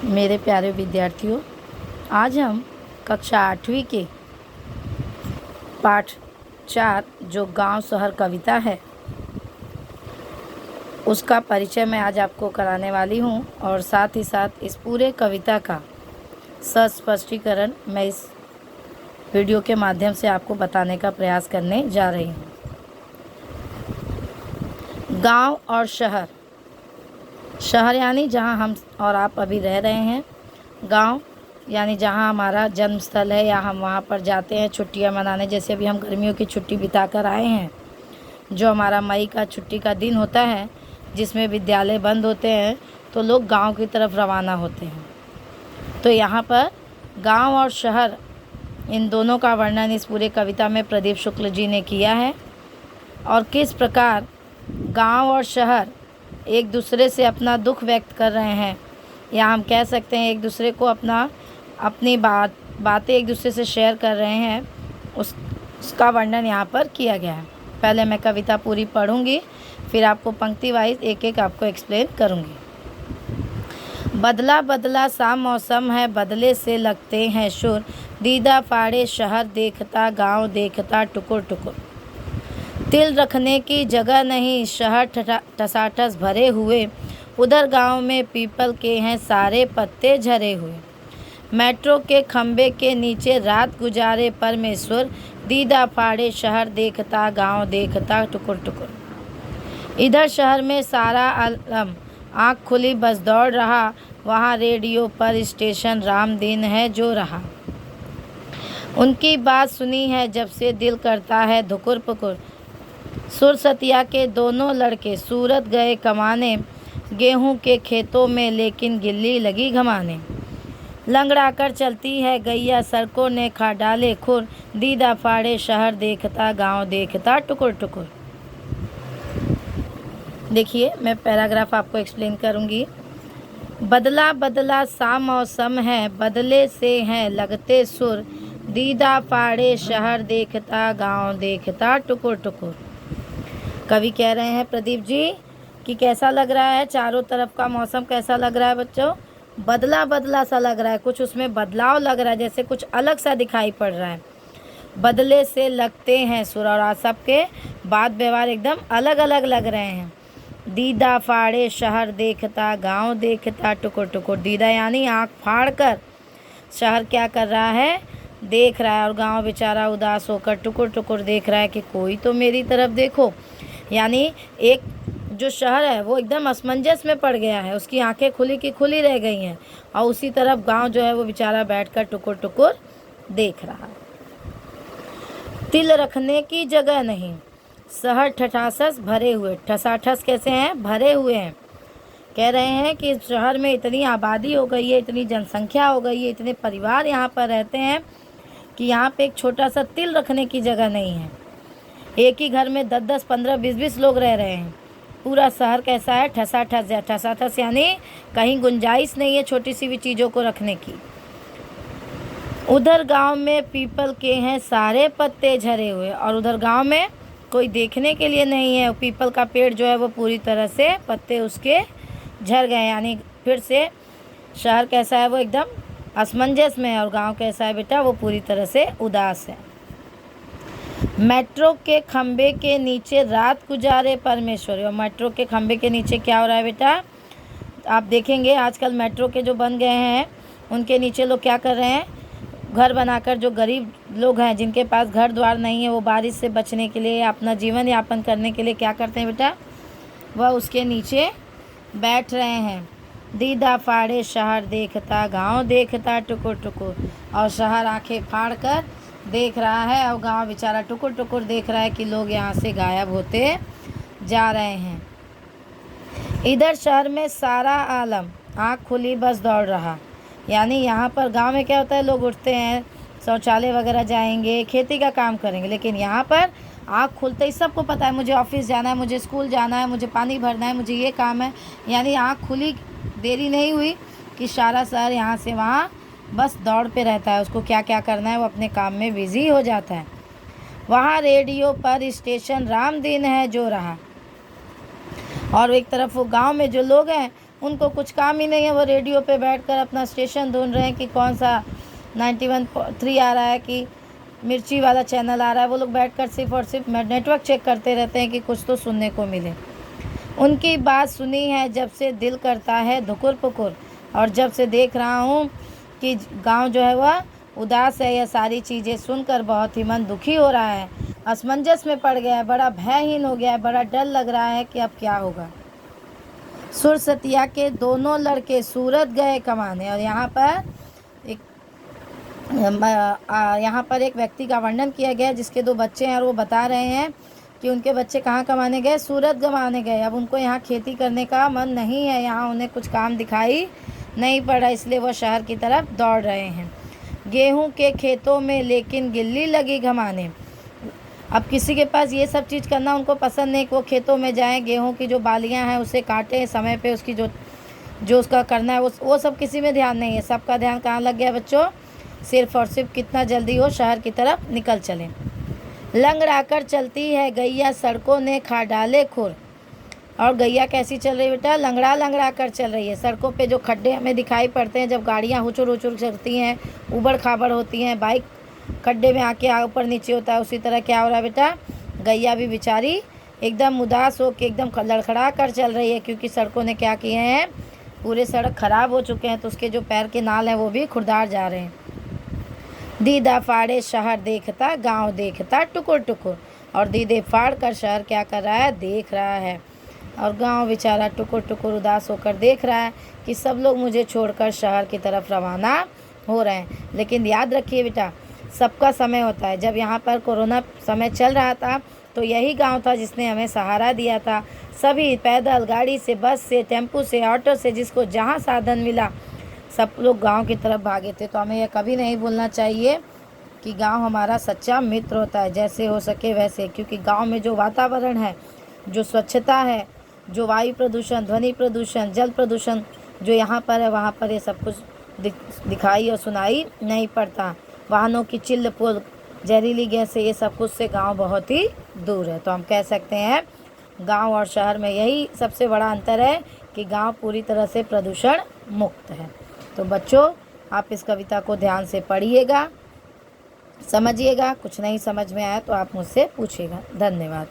मेरे प्यारे विद्यार्थियों, आज हम कक्षा 8वीं के पाठ 4 जो गांव शहर कविता है उसका परिचय मैं आज आपको कराने वाली हूं और साथ ही साथ इस पूरे कविता का स्पष्टीकरण मैं इस वीडियो के माध्यम से आपको बताने का प्रयास करने जा रही हूं। गांव और शहर। शहर यानी जहां हम और आप अभी रह रहे हैं। गांव यानी जहां हमारा जन्म स्थल है या हम वहां पर जाते हैं छुट्टियां मनाने। जैसे अभी हम गर्मियों की छुट्टी बिता कर आए हैं, जो हमारा मई का छुट्टी का दिन होता है जिसमें विद्यालय बंद होते हैं, तो लोग गांव की तरफ रवाना होते हैं। तो यहाँ पर गांव और शहर इन दोनों का वर्णन इस पूरे कविता में प्रदीप शुक्ल जी ने किया है और किस प्रकार गांव और शहर एक दूसरे से अपना दुख व्यक्त कर रहे हैं, या हम कह सकते हैं एक दूसरे को अपनी बातें एक दूसरे से शेयर कर रहे हैं, उसका वर्णन यहाँ पर किया गया है। पहले मैं कविता पूरी पढ़ूंगी, फिर आपको पंक्ति वाइज एक एक आपको एक्सप्लेन करूंगी। बदला बदला सा मौसम है, बदले से लगते हैं सुर, दीदा फाड़े शहर देखता गांव देखता टुकुर टुकुर। तिल रखने की जगह नहीं, शहर ठसाठस भरे हुए, उधर गांव में पीपल के हैं सारे पत्ते झरे हुए। मेट्रो के खंबे के नीचे रात गुजारे परमेश्वर, दीदा फाड़े शहर देखता गांव देखता टुकुर टुकुर। इधर शहर में सारा आलम आँख खुली बस दौड़ रहा, वहाँ रेडियो पर स्टेशन रामदीन है जो रहा। उनकी बात सुनी है जब से दिल करता है धुकुर पुकुर। सुरसतिया के दोनों लड़के सूरत गए कमाने, गेहूं के खेतों में लेकिन गिल्ली लगी घमाने। लंगड़ा कर चलती है गैया सड़कों ने खा डाले खुर, दीदा फाड़े शहर देखता गांव देखता टुकुर टुकुर। देखिए, मैं पैराग्राफ आपको एक्सप्लेन करूंगी। बदला बदला सा मौसम है, बदले से हैं लगते सुर, दीदा फाड़े शहर देखता गांव देखता टुकुर टुकुर। कवि कह रहे हैं प्रदीप जी कि कैसा लग रहा है, चारों तरफ का मौसम कैसा लग रहा है बच्चों? बदला बदला सा लग रहा है, कुछ उसमें बदलाव लग रहा है, जैसे कुछ अलग सा दिखाई पड़ रहा है। बदले से लगते हैं सुर, और आज सबके बात व्यवहार एकदम अलग अलग लग रहे हैं। दीदा फाड़े शहर देखता गांव देखता टुकुर टुकुर। दीदा यानी आँख फाड़ कर शहर क्या कर रहा है, देख रहा है, और गांव बेचारा उदास होकर टुकुर टुकुर देख रहा है कि कोई तो मेरी तरफ देखो। यानी एक जो शहर है वो एकदम असमंजस में पड़ गया है, उसकी आंखें खुली की खुली रह गई हैं, और उसी तरफ गांव जो है वो बेचारा बैठकर टुकुर टुकुर देख रहा है। तिल रखने की जगह नहीं, शहर ठठासस भरे हुए। ठसाठस कैसे हैं? भरे हुए हैं। कह रहे हैं कि इस शहर में इतनी आबादी हो गई है, इतनी जनसंख्या हो गई है, इतने परिवार यहाँ पर रहते हैं कि यहाँ पे एक छोटा सा तिल रखने की जगह नहीं है। एक ही घर में 10-10, 15, 20-20 लोग रह रहे हैं। पूरा शहर कैसा है? ठसाठस है। ठसाठस यानी कहीं गुंजाइश नहीं है छोटी सी भी चीज़ों को रखने की। उधर गांव में पीपल के हैं सारे पत्ते झरे हुए, और उधर गांव में कोई देखने के लिए नहीं है। पीपल का पेड़ जो है वो पूरी तरह से पत्ते उसके झड़ गए। यानी फिर से शहर कैसा है, वो एकदम असमंजस में है, और गांव कैसा है बेटा, वो पूरी तरह से उदास है। मेट्रो के खंबे के नीचे रात गुजारे परमेश्वरी। और मेट्रो के खंबे के नीचे क्या हो रहा है बेटा? आप देखेंगे आजकल मेट्रो के जो बन गए हैं उनके नीचे लोग क्या कर रहे हैं, घर बनाकर, जो गरीब लोग हैं जिनके पास घर द्वार नहीं है, वो बारिश से बचने के लिए, अपना जीवन यापन करने के लिए क्या करते हैं बेटा, वह उसके नीचे बैठ रहे हैं। दीदा फाड़े शहर देखता गांव देखता टुकुर टुकुर। और शहर आंखें फाड़ कर देख रहा है, और गांव बेचारा टुकुर टुकुर देख रहा है कि लोग यहाँ से गायब होते जा रहे हैं। इधर शहर में सारा आलम आँख खुली बस दौड़ रहा। यानी यहाँ पर गांव में क्या होता है, लोग उठते हैं, शौचालय वगैरह जाएंगे, खेती का काम करेंगे, लेकिन यहाँ पर आँख खुलते ही सबको पता है मुझे ऑफिस जाना है, मुझे स्कूल जाना है, मुझे पानी भरना है, मुझे ये काम है। यानी आँख खुली, देरी नहीं हुई कि सारा शहर यहाँ से वहाँ बस दौड़ पे रहता है, उसको क्या क्या करना है वो अपने काम में बिजी हो जाता है। वहाँ रेडियो पर स्टेशन रामदीन है जो रहा, और एक तरफ वो गांव में जो लोग हैं उनको कुछ काम ही नहीं है, वो रेडियो पे बैठकर अपना स्टेशन ढूंढ रहे हैं कि कौन सा 91.3 आ रहा है कि मिर्ची वाला चैनल आ रहा है। वो लोग बैठकर सिर्फ और सिर्फ नेटवर्क चेक करते रहते हैं कि कुछ तो सुनने को मिले। उनकी बात सुनी है जब से दिल करता है धुकुर पुकुर, और जब से देख रहा हूँ कि गांव जो है वह उदास है। यह सारी चीज़ें सुनकर बहुत ही मन दुखी हो रहा है, असमंजस में पड़ गया है, बड़ा भयहीन हो गया है, बड़ा डर लग रहा है कि अब क्या होगा। सुरसतिया के दोनों लड़के सूरत गए कमाने। और यहाँ पर एक व्यक्ति का वर्णन किया गया जिसके 2 बच्चे हैं, और वो बता रहे हैं कि उनके बच्चे कहाँ कमाने गए, सूरत कमाने गए। अब उनको यहाँ खेती करने का मन नहीं है, यहाँ उन्हें कुछ काम दिखाई नहीं पड़ा, इसलिए वो शहर की तरफ दौड़ रहे हैं। गेहूं के खेतों में लेकिन गिल्ली लगी घमाने। अब किसी के पास ये सब चीज़ करना उनको पसंद नहीं कि वो खेतों में जाएं, गेहूं की जो बालियां हैं उसे काटें समय पे, उसकी जो उसका करना है वो सब किसी में ध्यान नहीं है। सबका ध्यान कहाँ लग गया बच्चों, सिर्फ और सिर्फ कितना जल्दी हो शहर की तरफ निकल चलें। लंगड़ाकर चलती है गैया, सड़कों ने खा डाले खुर। और गैया कैसी चल रही है बेटा, लंगड़ा कर चल रही है। सड़कों पे जो खड्डे हमें दिखाई पड़ते हैं, जब गाड़ियाँ हुचुर हुचुर चलती हैं, उबड़ खाबड़ होती हैं, बाइक खड्डे में आके ऊपर नीचे होता है, उसी तरह क्या हो रहा है बेटा, गैया भी बेचारी एकदम उदास हो के एकदम लड़खड़ा कर चल रही है, क्योंकि सड़कों ने क्या किए हैं, पूरे सड़क खराब हो चुके हैं, तो उसके जो पैर के नाल हैं वो भी खुरदार जा रहे हैं। दीदा फाड़े शहर देखता, गांव देखता टुकुर टुकुर। और दीदे फाड़ कर शहर क्या कर रहा है, देख रहा है, और गांव बेचारा टुकुर टुकुर उदास होकर देख रहा है कि सब लोग मुझे छोड़कर शहर की तरफ रवाना हो रहे हैं। लेकिन याद रखिए बेटा, सबका समय होता है। जब यहाँ पर कोरोना समय चल रहा था तो यही गांव था जिसने हमें सहारा दिया था। सभी पैदल, गाड़ी से, बस से, टेम्पू से, ऑटो से, जिसको जहाँ साधन मिला सब लोग गांव की तरफ भागे थे। तो हमें यह कभी नहीं भूलना चाहिए कि गांव हमारा सच्चा मित्र होता है, जैसे हो सके वैसे, क्योंकि गांव में जो वातावरण है, जो स्वच्छता है, जो वायु प्रदूषण, ध्वनि प्रदूषण, जल प्रदूषण जो यहाँ पर है, वहाँ पर ये सब कुछ दिखाई और सुनाई नहीं पड़ता। वाहनों की चिल्ल पुल, जहरीली गैसें, ये सब कुछ से गांव बहुत ही दूर है। तो हम कह सकते हैं गांव और शहर में यही सबसे बड़ा अंतर है कि गांव पूरी तरह से प्रदूषण मुक्त है। तो बच्चों, आप इस कविता को ध्यान से पढ़िएगा, समझिएगा। कुछ नहीं समझ में आया तो आप मुझसे पूछिएगा। धन्यवाद।